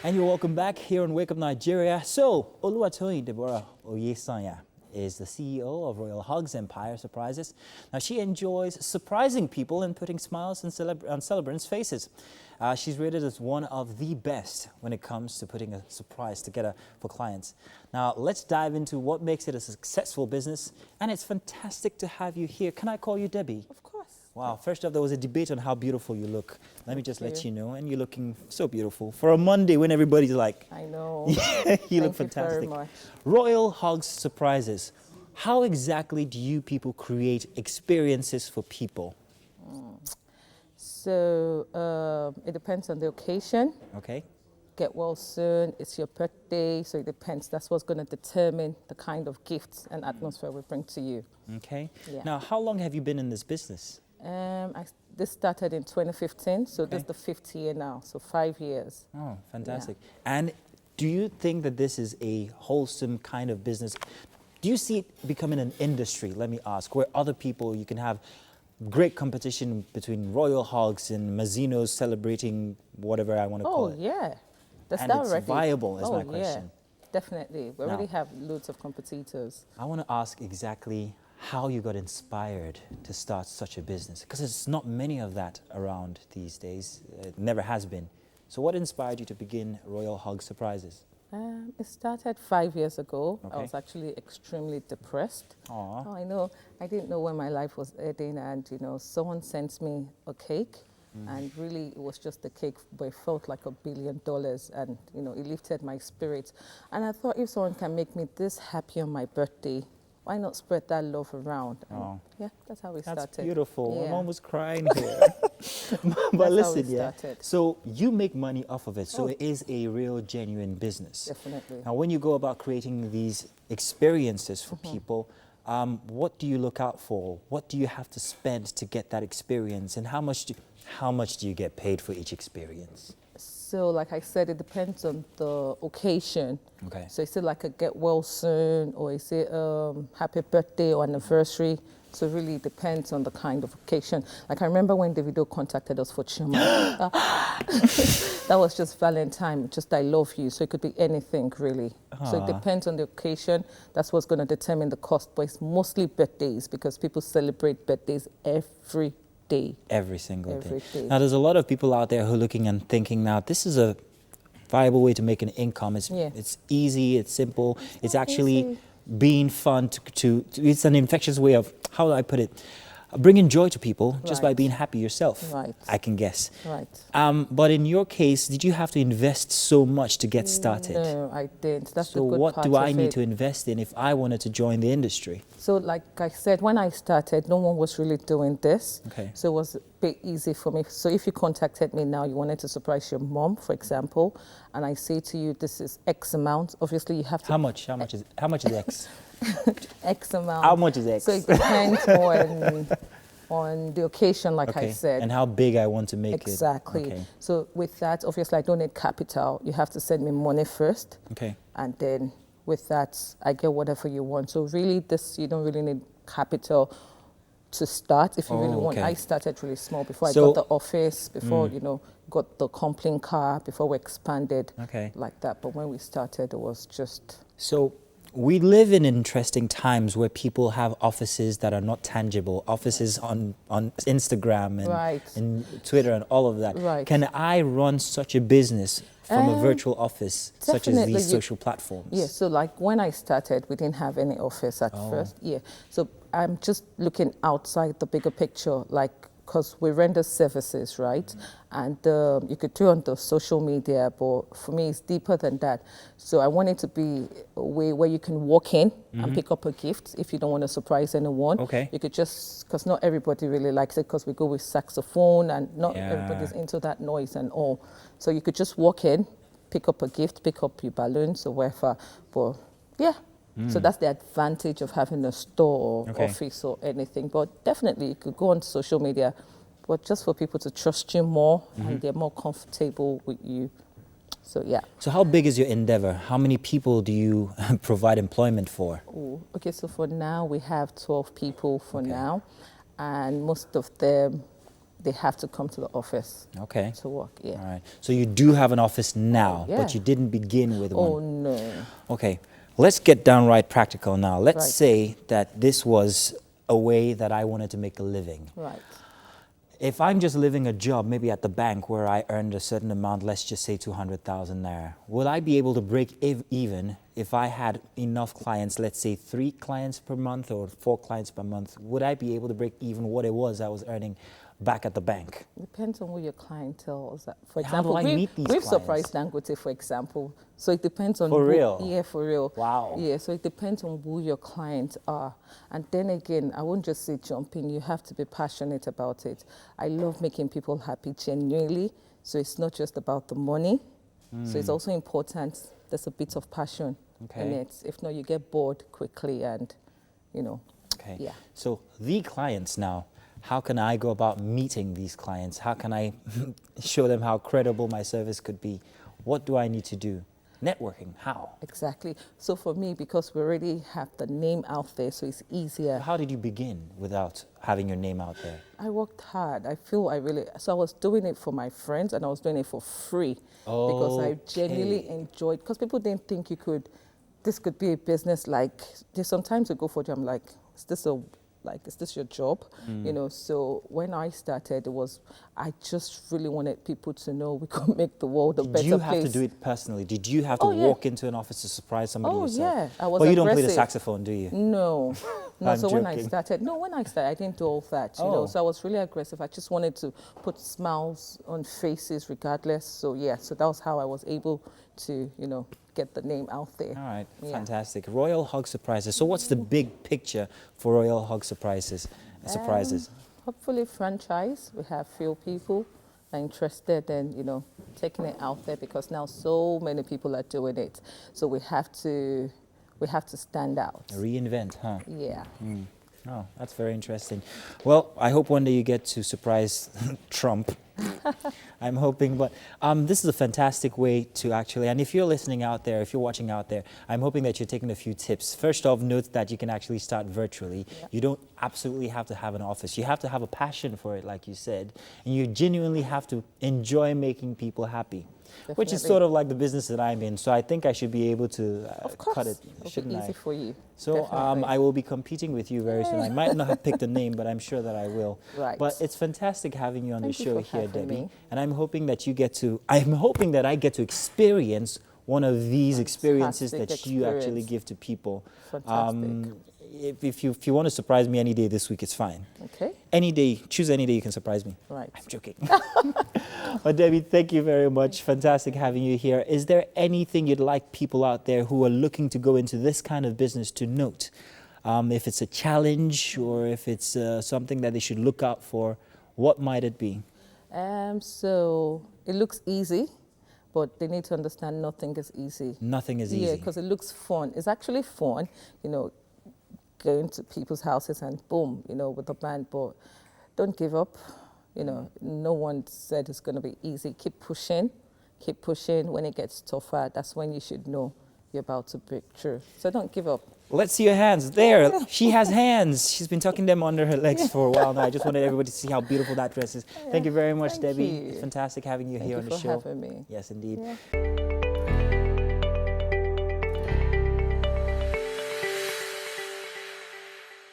And you're welcome back here on Wake Up Nigeria. So, Oluwatoyin Oyesanya is the CEO of Royal Hugs Empire Surprises. Now, she enjoys surprising people and putting smiles on celebrants' faces. She's rated as one of the best when it comes to putting a surprise together for clients. Now, let's dive into what makes it a successful business. And it's fantastic to have you here. Can I call you Debbie? Of course. Wow, first off, there was a debate on how beautiful you look. Let me just let you know, and you're looking so beautiful. For a Monday when everybody's like... I know. Yeah, you look fantastic. Thank you very much. Royal Hugs Surprises. How exactly do you people create experiences for people? So it depends on the occasion. Okay. Get well soon, it's your birthday, so it depends. That's what's going to determine the kind of gifts and atmosphere we bring to you. Okay. Yeah. Now, how long have you been in this business? This started in 2015, so Okay. this is the 5th year now, so 5 years. Oh, fantastic. Yeah. And do you think that this is a wholesome kind of business? Do you see it becoming an industry, let me ask, where other people, you can have great competition between Royal Hugs and Mazzinos celebrating whatever I want to call it? Oh, yeah. That's And it's already viable is my Yeah, question. definitely. We already Now, have loads of competitors. I want to ask exactly how you got inspired to start such a business, because there's not many of that around these days. It never has been. So what inspired you to begin Royal Hug Surprises? It started 5 years ago. Okay. I was actually extremely depressed. Aw. Oh, I know. I didn't know where my life was heading, and someone sent me a cake, and really it was just a cake, but it felt like $1 billion, and it lifted my spirits. And I thought, if someone can make me this happy on my birthday, why not spread that love around? And Oh. yeah, that's how we That's started. beautiful. Yeah. I'm almost crying here. But That's listen, how we yeah. started. So you make money off of it. So Oh. it is a real, genuine business. Definitely. Now, when you go about creating these experiences for people, what do you look out for? What do you have to spend to get that experience? And how much do you get paid for each experience? So, like I said, it depends on the occasion. Okay. So, is it like a get well soon, or is it happy birthday or anniversary? So, it really depends on the kind of occasion. Like, I remember when Davido contacted us for Chima. That was just Valentine, just I love you. So, it could be anything, really. So, it depends on the occasion. That's what's going to determine the cost. But it's mostly birthdays, because people celebrate birthdays every day. Every single Every day. day. Now, there's a lot of people out there who are looking and thinking, now, this is a viable way to make an income. It's easy, it's simple, it's actually easy. being fun it's an infectious way of, how do I put it, bringing joy to people just by Right. being happy yourself, Right. I can guess. Right. But in your case, did you have to invest so much to get started? No, I didn't. That's So the good what part do I of need it. to invest in if I wanted to join the industry? So like I said, when I started, no one was really doing this. Okay. So it was a bit easy for me. So if you contacted me now, you wanted to surprise your mom, for example, and I say to you, this is X amount. Obviously, you have to... How much is X? X amount. How much is X? So it depends on the occasion, like I said. And how big I want to make it. Exactly. Okay. So with that, obviously, I don't need capital. You have to send me money first. Okay. And then with that, I get whatever you want. So really, you don't really need capital to start if you really want. okay. I started really small before I So- got the office, before, got the complaint car, before we expanded Okay. like that. But when we started, it was just... So we live in interesting times where people have offices that are not tangible, offices on Instagram and, Right. and Twitter and all of that. Right. Can I run such a business from a virtual office, such as definitely these social platforms? Yeah, so like when I started, we didn't have any office at first. Yeah, so I'm just looking outside the bigger picture, like, because we render services, right? And you could do on the social media, but for me, it's deeper than that. So I want it to be a way where you can walk in and pick up a gift if you don't want to surprise anyone. Okay. You could just, because not everybody really likes it, because we go with saxophone and not Yeah. everybody's into that noise and all. So you could just walk in, pick up a gift, pick up your balloons or whatever. But yeah. So that's the advantage of having a store or Okay. office or anything. But definitely you could go on social media, but just for people to trust you more and they're more comfortable with you. So yeah. So how big is your endeavor? How many people do you provide employment for? Oh, okay, so for now we have 12 people for now, and most of them they have to come to the office Okay. to work. Yeah. All right. So you do have an office now, Yeah. but you didn't begin with Oh one. no. Okay. Let's get downright practical now. Let's Right. say that this was a way that I wanted to make a living. Right. If I'm just living a job, maybe at the bank where I earned a certain amount, let's just say 200,000 naira, would I be able to break even if I had enough clients, let's say 3 clients per month or 4 clients per month? Would I be able to break even what it was I was earning back at the bank? Depends on who your clientele is. For How do example, I meet these we've clients? surprised Dangote, for example. So it depends on For who, real? Yeah, for real. Wow. Yeah, so it depends on who your clients are. And then again, I won't just say jump in. You have to be passionate about it. I love making people happy genuinely. So it's not just about the money. So it's also important there's a bit of passion in it. If not, you get bored quickly and, Okay. yeah. So the clients now, how can I go about meeting these clients? How can I show them how credible my service could be? What do I need to do? Networking, how? Exactly. So for me, because we already have the name out there, so it's easier. How did you begin without having your name out there? I worked hard. So I was doing it for my friends and I was doing it for free because I genuinely enjoyed, because people didn't think this could be a business. Like, sometimes we go for them like, is this your job? So when I started, I just really wanted people to know we could make the world a better place. Did you have to do it personally? Did you have to walk into an office to surprise somebody yourself? Yeah, I was But you don't play the aggressive. saxophone, do you? No. I'm So when I joking. started, I didn't do all that, So I was really aggressive. I just wanted to put smiles on faces regardless. So that was how I was able to, get the name out there. All right, Yeah. fantastic. Royal Hug Surprises. So what's the big picture for Royal Hug Surprises? Hopefully franchise. We have few people are interested in, taking it out there because now so many people are doing it. So we have to stand out. Reinvent, huh? Yeah. Oh, that's very interesting. Well, I hope one day you get to surprise Trump. I'm hoping, but this is a fantastic way to actually, and if you're listening out there, if you're watching out there, I'm hoping that you're taking a few tips. First off, note that you can actually start virtually. Yeah. You don't absolutely have to have an office. You have to have a passion for it, like you said, and you genuinely have to enjoy making people happy. Definitely. Which is sort of like the business that I'm in. So I think I should be able to cut it, shouldn't I? It'll be easy for you. So I will be competing with you very soon. I might not have picked a name, but I'm sure that I will. Right. But it's fantastic having you on the show here, Debbie. Me. And I'm hoping that I get to experience one of these experiences that you actually give to people. Fantastic. If you want to surprise me any day this week, it's fine. Okay. Any day, choose any day you can surprise me. Right. I'm joking. But Debbie, thank you very much. Fantastic having you here. Is there anything you'd like people out there who are looking to go into this kind of business to note? If it's a challenge or if it's something that they should look out for, what might it be? So it looks easy, but they need to understand nothing is easy. Nothing is easy. Yeah, because it looks fun. It's actually fun, going to people's houses and boom, with a band, but don't give up. No one said it's going to be easy. Keep pushing. When it gets tougher, that's when you should know you're about to break through. So don't give up. Let's see your hands. There, she has hands. She's been tucking them under her legs for a while now. I just wanted everybody to see how beautiful that dress is. Thank you very much, Debbie. You. It's fantastic having you here on the show. Thank you for having me. Yes, indeed. Yeah.